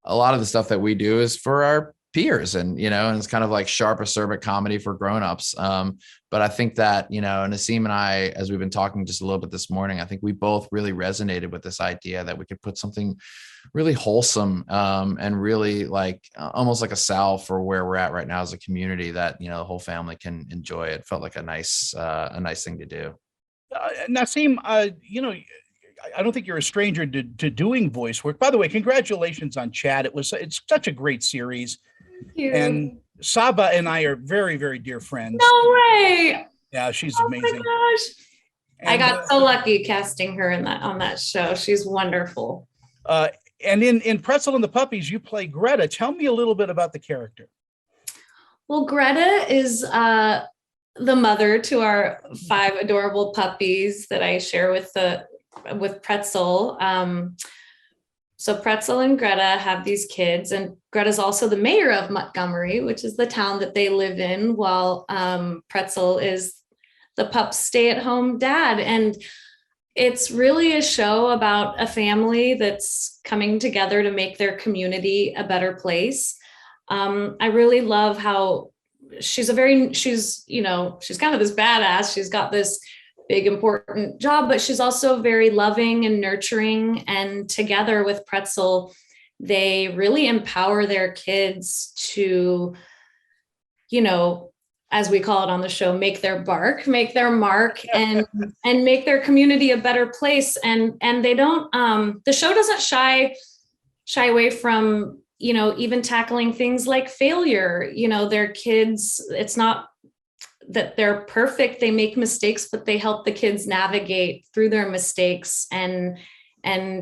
a lot of the stuff that we do is for our peers, and and it's kind of like sharp acerbic comedy for grown-ups. But I think that Nasim and I, as we've been talking just a little bit this morning, I think we both really resonated with this idea that we could put something really wholesome, and really like almost like a salve for where we're at right now as a community, that the whole family can enjoy. It felt like a nice thing to do. Nasim, I don't think you're a stranger to doing voice work. By the way, congratulations on Chad. It's such a great series, Thank you. and Saba and I are very, very dear friends. No way. Yeah, she's Oh my amazing. gosh. I And got so lucky casting her in that on that show. She's wonderful. uh, and in Pretzel and the Puppies, you play Greta. Tell me a little bit about the character. Well, Greta is the mother to our 5 adorable puppies that I share with Pretzel. So Pretzel and Greta have these kids, and Greta's also the mayor of Montgomery, which is the town that they live in, while Pretzel is the pup's stay-at-home dad. And it's really a show about a family that's coming together to make their community a better place. I really love how she's kind of this badass. She's got this big, important job, but she's also very loving and nurturing. And together with Pretzel, they really empower their kids to, as we call it on the show, make their mark, and make their community a better place. And they don't, the show doesn't shy away from, even tackling things like failure. Their kids, it's not that they're perfect. They make mistakes, but they help the kids navigate through their mistakes and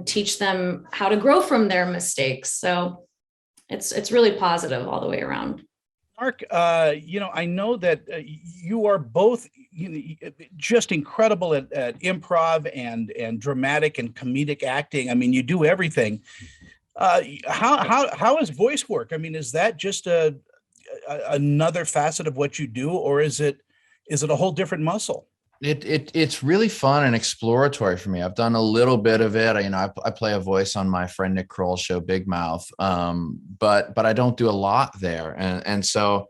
teach them how to grow from their mistakes. So it's really positive all the way around. Mark, I know that you are both just incredible at improv and dramatic and comedic acting. I mean, you do everything. How is voice work? I mean, is that just another facet of what you do, or is it a whole different muscle? It's really fun and exploratory for me. I've done a little bit of it. I play a voice on my friend Nick Kroll's show, Big Mouth. But I don't do a lot there. And so,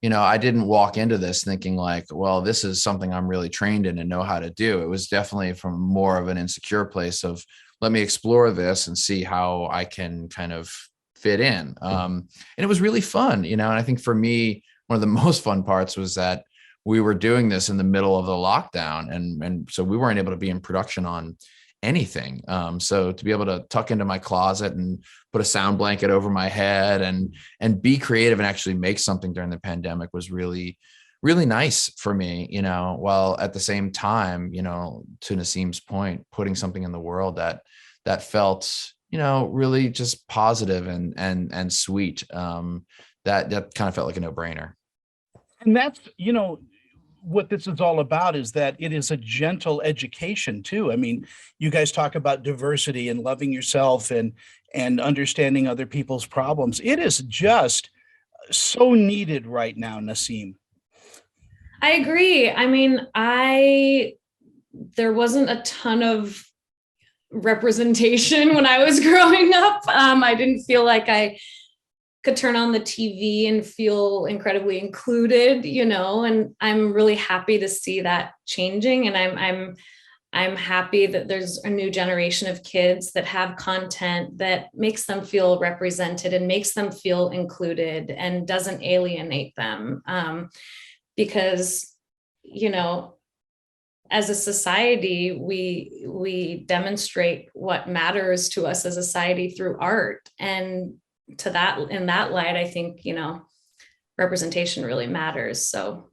I didn't walk into this thinking like, well, this is something I'm really trained in and know how to do. It was definitely from more of an insecure place of, let me explore this and see how I can kind of fit in. And it was really fun, and I think for me, one of the most fun parts was that we were doing this in the middle of the lockdown. And so we weren't able to be in production on anything. So to be able to tuck into my closet and put a sound blanket over my head and be creative and actually make something during the pandemic was really, really nice for me, while at the same time, to Nasim's point, putting something in the world that felt, really just positive and sweet. That kind of felt like a no-brainer. And that's, what this is all about, is that it is a gentle education too. I mean, you guys talk about diversity and loving yourself and understanding other people's problems. It is just so needed right now, Nasim. I agree. I mean, there wasn't a ton of representation when I was growing up. I didn't feel like I could turn on the TV and feel incredibly included, and I'm really happy to see that changing. And I'm happy that there's a new generation of kids that have content that makes them feel represented and makes them feel included and doesn't alienate them. Because, as a society, we demonstrate what matters to us as a society through art. And in that light, I think, representation really matters. So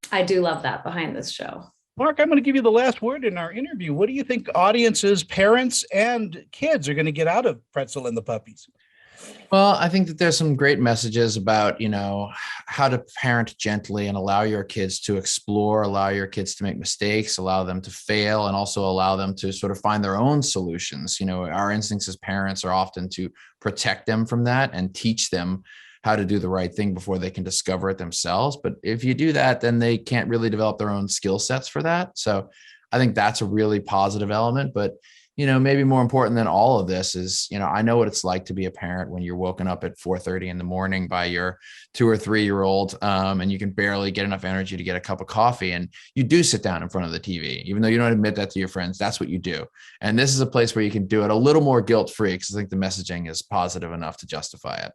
I do love that behind this show. Mark, I'm going to give you the last word in our interview. What do you think audiences, parents, and kids are going to get out of Pretzel and the Puppies? Well, I think that there's some great messages about, how to parent gently and allow your kids to explore, allow your kids to make mistakes, allow them to fail, and also allow them to sort of find their own solutions. Our instincts as parents are often to protect them from that and teach them how to do the right thing before they can discover it themselves. But if you do that, then they can't really develop their own skill sets for that. So I think that's a really positive element. But maybe more important than all of this is, I know what it's like to be a parent when you're woken up at 4:30 in the morning by your 2 or 3-year-old, and you can barely get enough energy to get a cup of coffee. And you do sit down in front of the TV, even though you don't admit that to your friends. That's what you do. And this is a place where you can do it a little more guilt-free, because I think the messaging is positive enough to justify it.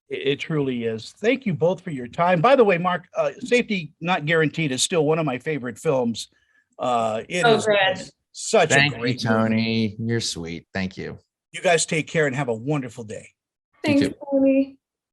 It truly is. Thank you both for your time. By the way, Mark, Safety Not Guaranteed is still one of my favorite films. It is good. such a Thank you, great movie. Tony. You're sweet. Thank you. You guys take care and have a wonderful day. Thanks, too. Tony.